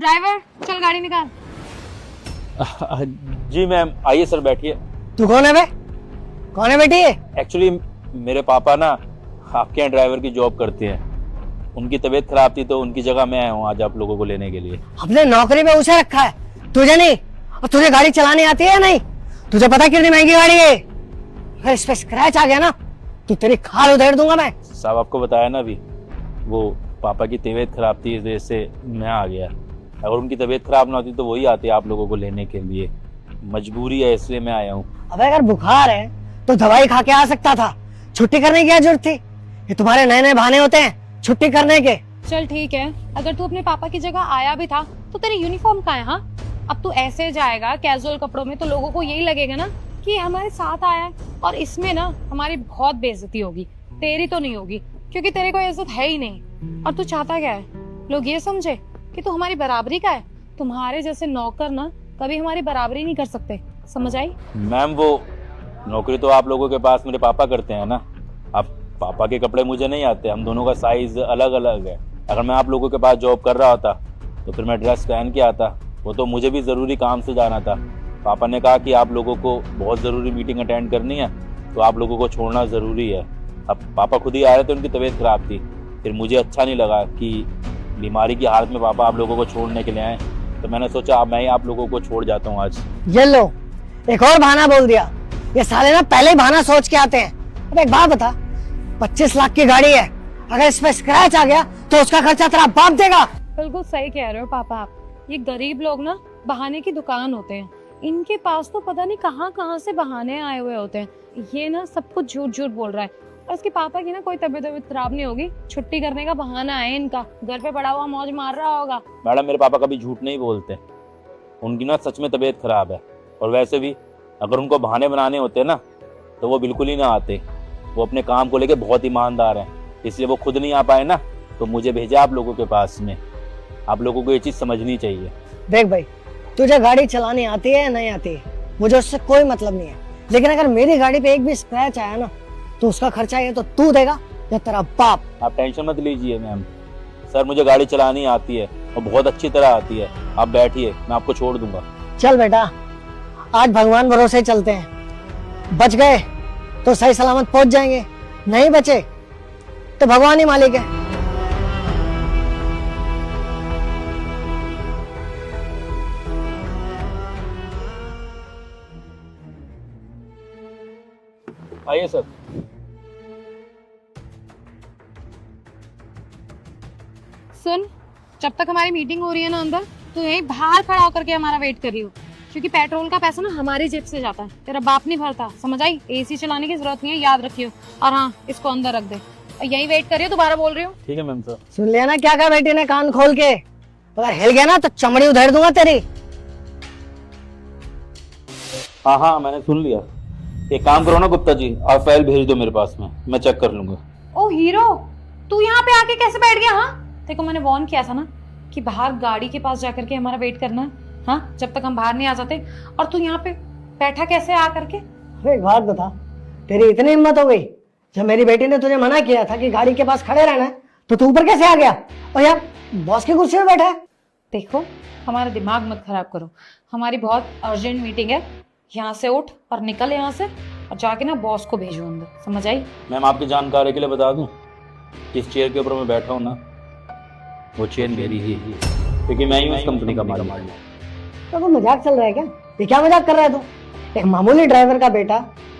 Driver चल गाड़ी निकाल। जी मैम, आइए सर बैठिए। तू कौन है बे? कौन है बेटी? एक्चुअली मेरे पापा ना आपके यहाँ ड्राइवर की जॉब करते हैं। उनकी तबीयत खराब थी तो उनकी जगह मैं आया हूँ आज आप लोगों को लेने के लिए। अपने नौकरी में उसे रखा है, तुझे नहीं। और तुझे गाड़ी चलानी आती है या नहीं? तुझे पता कितनी महंगी गाड़ी है? अगर इस पे स्क्रैच आ गया ना तो तेरी खाल उधेड़ दूंगा मैं। साहब आपको बताया ना अभी, वो पापा की तबीयत खराब थी इस वजह से मैं आ गया। अगर उनकी तबीयत खराब ना होती तो वही आते आप लोगों को लेने के लिए। मजबूरी है इसलिए मैं आया हूँ। अबे अगर बुखार है तो दवाई खा के आ सकता था, छुट्टी करने की क्या जरूरत थी? ये तुम्हारे नए नए बहाने होते हैं छुट्टी करने के। चल ठीक है, अगर तू अपने पापा की जगह आया भी था तो तेरी यूनिफॉर्म कहाँ है? हाँ, अब तू ऐसे जाएगा कैजुअल कपड़ों में तो लोगों को यही लगेगा ना कि हमारे साथ आया है, और इसमें ना हमारी बहुत बेइज्जती होगी। तेरी तो नहीं होगी क्योंकि तेरे को इज्जत है ही नहीं। और तू चाहता क्या है? लोग ये समझे कि तू हमारी बराबरी का है। तुम्हारे जैसे नौकर ना कभी हमारी बराबरी नहीं कर सकते, समझ आई? मैम वो नौकरी तो आप लोगों के पास मेरे पापा करते हैं ना। आप पापा के कपड़े मुझे नहीं आते, हम दोनों का साइज अलग अलग है। अगर मैं आप लोगों के पास जॉब कर रहा होता तो फिर मैं ड्रेस पहन के आता। वो तो मुझे भी ज़रूरी काम से जाना था। पापा ने कहा कि आप लोगों को बहुत ज़रूरी मीटिंग अटेंड करनी है तो आप लोगों को छोड़ना ज़रूरी है। अब पापा खुद ही आ रहे थे, उनकी तबीयत ख़राब थी। फिर मुझे अच्छा नहीं लगा कि बीमारी की हालत में पापा आप लोगों को छोड़ने के लिए आए, तो मैंने सोचा अब मैं ही आप लोगों को छोड़ जाता हूँ आज। ये लो, एक और बहाना बोल दिया। ये साले ना पहले ही बहाना सोच के आते हैं। अब एक बात बता, 25 लाख की गाड़ी है, अगर इस पे स्क्रैच आ गया तो उसका खर्चा तेरा बाप देगा। बिल्कुल सही कह रहे हो पापा आप। ये गरीब लोग ना बहाने की दुकान होते हैं। इनके पास तो पता नहीं कहाँ कहाँ से बहाने आए हुए होते हैं। ये ना सब कुछ झूठ झूठ बोल रहा है। और उसके पापा की ना कोई तबीयत खराब नहीं होगी, छुट्टी करने का बहाना है इनका। घर पे पड़ा हुआ मौज मार रहा होगा। मैडम मेरे पापा कभी झूठ नहीं बोलते, उनकी ना सच में तबीयत खराब है। और वैसे भी अगर उनको बहाने बनाने होते ना तो वो बिल्कुल ही ना आते। वो अपने काम को लेके बहुत ईमानदार हैं, इसलिए वो खुद नहीं आ पाए ना तो मुझे भेजा आप लोगों के पास में। आप लोगों को ये चीज़ समझनी चाहिए। देख भाई, तुझे गाड़ी चलानी आती है या नहीं आती है मुझे उससे कोई मतलब नहीं है, लेकिन अगर मेरी गाड़ी पे एक भी स्क्रैच आया ना तो उसका खर्चा ये तो तू देगा या तेरा बाप। आप टेंशन मत लीजिए मैम। सर मुझे गाड़ी चलानी आती है और बहुत अच्छी तरह आती है। आप बैठिए, मैं आपको छोड़ दूंगा। चल बेटा, आज भगवान भरोसे चलते हैं। बच गए तो सही सलामत पहुंच जाएंगे, नहीं बचे तो भगवान ही मालिक है। आइए सर। सुन, जब तक हमारी मीटिंग हो रही है ना अंदर, तो यहीं बाहर खड़ा होकर के हमारा वेट कर रही हो, क्योंकि पेट्रोल का पैसा ना हमारी जेब से जाता है, तेरा बाप नहीं भरता, समझ आई? एसी चलाने की जरूरत नहीं है, याद रखियो। और हाँ, इसको अंदर रख दे और यहीं वेट करियो, दोबारा बोल रही हूँ। ठीक है मैम। सर सुन लिया ना क्या कहा बेटी ने कान खोल के? अगर हिल गया ना तो चमड़ी उधेड़ दूंगा तेरी। हाँ हाँ मैंने सुन लिया। एक काम करो ना गुप्ता जी, आप फाइल भेज दो मेरे पास में, मैं चेक कर लूंगा। ओ हीरो, तू यहाँ पे आके कैसे बैठ गया? हाँ, देखो मैंने वार्न किया था ना कि बाहर गाड़ी के पास जाकर के हमारा वेट करना है, हाँ, जब तक हम बाहर नहीं आ जाते। और तू यहाँ पे बैठा कैसे आ करके? एक बात बता, तेरी इतनी हिम्मत हो गई, जब मेरी बेटी ने तुझे मना किया था कि गाड़ी के पास खड़े रहना है तो तू ऊपर कैसे आ गया और यार बॉस की कुर्सी पे बैठा है? देखो, हमारा दिमाग मत खराब करो, हमारी बहुत अर्जेंट मीटिंग है। यहाँ से उठ और निकल यहाँ से, और जाके ना बॉस को भेजो अंदर, समझ आई? मैम आपकी जानकारी के लिए बता दूं, जिस चेयर के ऊपर मैं बैठा हूँ ना वो चेयर मेरी ही है, क्योंकि मैं ही उस कंपनी का मालिक हूँ। तो वो मजाक चल रहा है क्या? ये क्या मजाक कर रहा है तू? एक मामूली ड्राइवर का बेटा,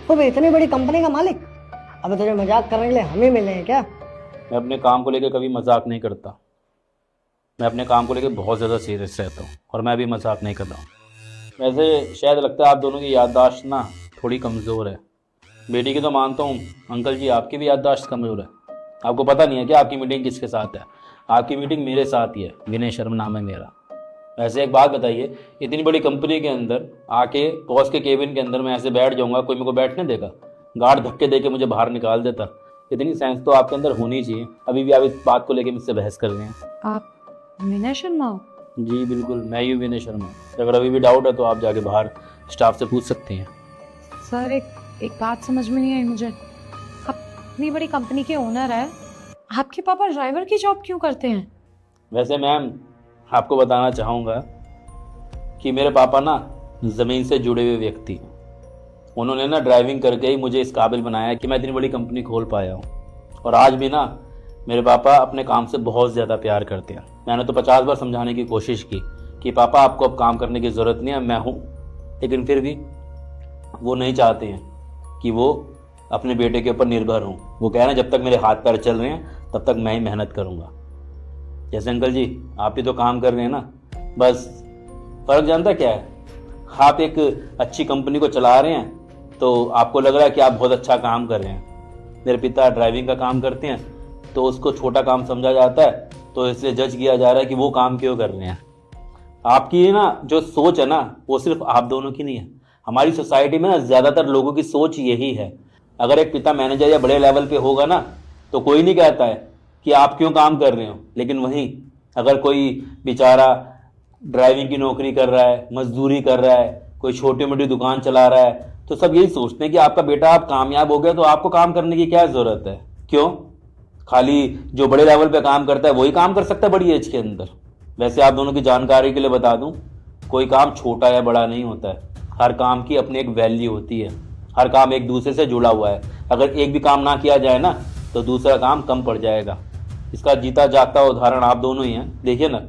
वो भी इतनी बड़ी कंपनी का मालिक। अब तुझे मजाक करने के लिए हम ही मिले हैं क्या? मैं अपने काम को लेकर कभी मजाक नहीं करता। मैं अपने काम को लेकर बहुत ज़्यादा सीरियस रहता हूँ और मैं भी मजाक नहीं कर रहा हूँ। वैसे शायद लगता है आप दोनों की याददाश्त ना थोड़ी कमज़ोर है। बेटी की तो मानता हूँ, अंकल जी आपकी भी याददाश्त कमज़ोर है। आपको पता नहीं है कि आपकी मीटिंग किसके साथ है? आपकी मीटिंग मेरे साथ ही है, विनय शर्मा नाम है मेरा। वैसे एक बात बताइए, इतनी बड़ी कंपनी के अंदर आके बॉस के केबिन के अंदर मैं ऐसे बैठ जाऊँगा, कोई मेरे को बैठने देगा? गार्ड धक्के दे के मुझे बाहर निकाल देता। इतनी सेंस तो आपके अंदर होनी चाहिए। अभी भी आप इस बात को लेकर मुझसे बहस कर रहे हैं। आप विनय शर्मा हो? जी बिल्कुल, मैं ही विनय शर्मा। अगर अभी भी डाउट है तो आप जाके बाहर स्टाफ से पूछ सकते हैं। सर एक बात समझ में नहीं आई मुझे, आप इतनी बड़ी कंपनी के ओनर है, आपके पापा ड्राइवर की जॉब क्यों करते हैं? वैसे मैम आपको बताना चाहूँगा कि मेरे पापा ना ज़मीन से जुड़े हुए व्यक्ति हैं। उन्होंने ना ड्राइविंग करके ही मुझे इस काबिल बनाया कि मैं इतनी बड़ी कंपनी खोल पाया हूँ। और आज भी ना मेरे पापा अपने काम से बहुत ज़्यादा प्यार करते हैं। मैंने तो 50 बार समझाने की कोशिश की कि पापा आपको अब काम करने की ज़रूरत नहीं है, मैं हूँ, लेकिन फिर भी वो नहीं चाहते हैं कि वो अपने बेटे के ऊपर निर्भर हूँ। वो कह रहे हैं जब तक मेरे हाथ पैर चल रहे हैं तब तक मैं ही मेहनत करूँगा। जैसे अंकल जी आप भी तो काम कर रहे हैं ना, बस फ़र्क जानता क्या है, आप एक अच्छी कंपनी को चला रहे हैं तो आपको लग रहा है कि आप बहुत अच्छा काम कर रहे हैं। मेरे पिता ड्राइविंग का काम करते हैं तो उसको छोटा काम समझा जाता है, तो इसलिए जज किया जा रहा है कि वो काम क्यों कर रहे हैं। आपकी ना जो सोच है ना वो सिर्फ आप दोनों की नहीं है, हमारी सोसाइटी में ना ज़्यादातर लोगों की सोच यही है। अगर एक पिता मैनेजर या बड़े लेवल पे होगा ना तो कोई नहीं कहता है कि आप क्यों काम कर रहे हो, लेकिन वहीं अगर कोई बेचारा ड्राइविंग की नौकरी कर रहा है, मजदूरी कर रहा है, कोई छोटी मोटी दुकान चला रहा है, तो सब यही सोचते हैं कि आपका बेटा आप कामयाब हो गया तो आपको काम करने की क्या ज़रूरत है। क्यों? खाली जो बड़े लेवल पे काम करता है वही काम कर सकता है बड़ी एज के अंदर। वैसे आप दोनों की जानकारी के लिए बता दूं, कोई काम छोटा या बड़ा नहीं होता है, हर काम की अपनी एक वैल्यू होती है, हर काम एक दूसरे से जुड़ा हुआ है। अगर एक भी काम ना किया जाए ना तो दूसरा काम कम पड़ जाएगा। इसका जीता जागता उदाहरण आप दोनों ही हैं। देखिए ना,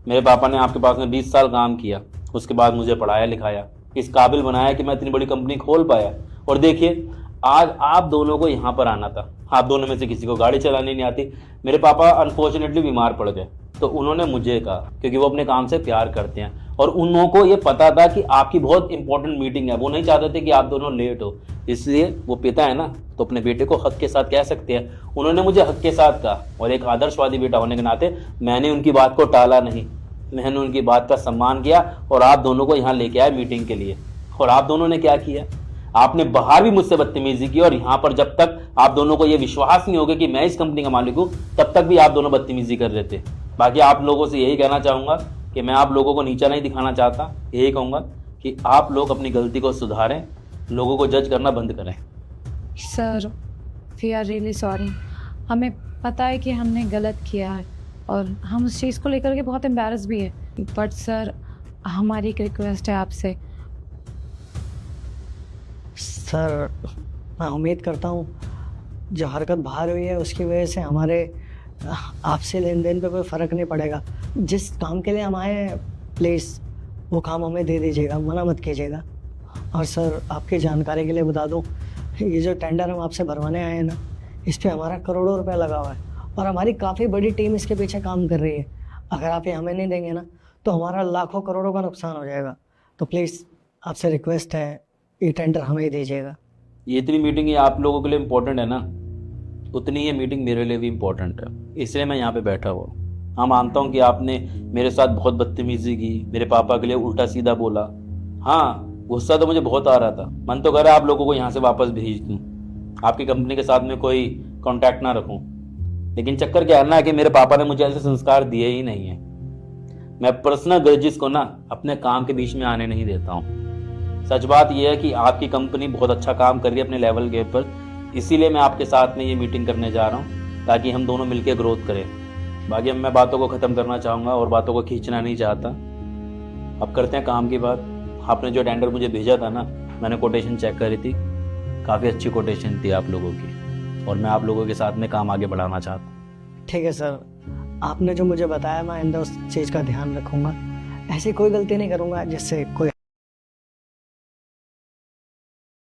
मेरे पापा ने आपके पास में 20 साल काम किया, उसके बाद मुझे पढ़ाया लिखाया, इस काबिल बनाया कि मैं इतनी बड़ी कंपनी खोल पाया। और देखिए आज आप दोनों को यहाँ पर आना था, आप दोनों में से किसी को गाड़ी चलानी नहीं आती। मेरे पापा अनफॉर्चुनेटली बीमार पड़ गए तो उन्होंने मुझे कहा, क्योंकि वो अपने काम से प्यार करते हैं और उन लोगों को ये पता था कि आपकी बहुत इंपॉर्टेंट मीटिंग है, वो नहीं चाहते थे कि आप दोनों लेट हो। इसलिए वो पिता है ना तो अपने बेटे को हक के साथ कह सकते हैं। उन्होंने मुझे हक के साथ कहा और एक आदर्शवादी बेटा होने के नाते मैंने उनकी बात को टाला नहीं, मैंने उनकी बात का सम्मान किया और आप दोनों को यहाँ लेके आया मीटिंग के लिए। और आप दोनों ने क्या किया, आपने बाहर भी मुझसे बदतमीजी की और यहाँ पर जब तक आप दोनों को ये विश्वास नहीं होगा कि मैं इस कंपनी का मालिक हूँ तब तक भी आप दोनों बदतमीजी कर रहे थे। बाकी आप लोगों से यही कहना चाहूँगा कि मैं आप लोगों को नीचा नहीं दिखाना चाहता, यही कहूँगा कि आप लोग अपनी गलती को सुधारें, लोगों को जज करना बंद करें। Sir we are really sorry, हमें पता है कि हमने गलत किया है और हम उस चीज़ को लेकर के बहुत एम्बैरस भी है, बट सर हमारी एक रिक्वेस्ट है आपसे। सर मैं उम्मीद करता हूँ जो हरकत बाहर हुई है उसकी वजह से हमारे आपसे लेन देन पे कोई फ़र्क नहीं पड़ेगा। जिस काम के लिए हम आए हैं प्लीज़ वो काम हमें दे दीजिएगा, मना मत कीजिएगा। और सर आपकी जानकारी के लिए बता दूँ, ये जो टेंडर हम आपसे भरवाने आए हैं ना, इस पर हमारा करोड़ों रुपया लगा हुआ है और हमारी काफ़ी बड़ी टीम इसके पीछे काम कर रही है। अगर आप ये हमें नहीं देंगे ना तो हमारा लाखों करोड़ों का नुकसान हो जाएगा। तो प्लीज़ आपसे रिक्वेस्ट है ये टेंडर हमें ही दीजिएगा। ये इतनी मीटिंग ये आप लोगों के लिए इम्पोर्टेंट है ना, उतनी ये मीटिंग मेरे लिए भी इम्पोर्टेंट है, इसलिए मैं यहाँ पे बैठा हुआ हूँ। हाँ मानता हूँ कि आपने मेरे साथ बहुत बदतमीजी की, मेरे पापा के लिए उल्टा सीधा बोला। हाँ गुस्सा तो मुझे बहुत आ रहा था, मन तो कर रहा है आप लोगों को यहाँ से वापस भेज दूँ, आपकी कंपनी के साथ में कोई कॉन्टैक्ट ना रखूँ, लेकिन चक्कर क्या है ना कि मेरे पापा ने मुझे ऐसे संस्कार दिए ही नहीं है। मैं पर्सनल ग्रजेस को ना अपने काम के बीच में आने नहीं देता हूँ। सच बात यह है कि आपकी कंपनी बहुत अच्छा काम कर रही है अपने लेवल के ऊपर, इसीलिए मैं आपके साथ में ये मीटिंग करने जा रहा हूँ ताकि हम दोनों मिलकर ग्रोथ करें। बाकी अब मैं बातों को ख़त्म करना चाहूँगा और बातों को खींचना नहीं चाहता। अब करते हैं काम की बात। आपने जो टेंडर मुझे भेजा था ना, मैंने कोटेशन चेक करी थी, काफ़ी अच्छी कोटेशन थी आप लोगों की और मैं आप लोगों के साथ में काम आगे बढ़ाना चाहता हूँ। ठीक है सर, आपने जो मुझे बताया मैं आइंदा उस चीज़ का ध्यान रखूँगा, ऐसी कोई गलती नहीं करूँगा जिससे कोई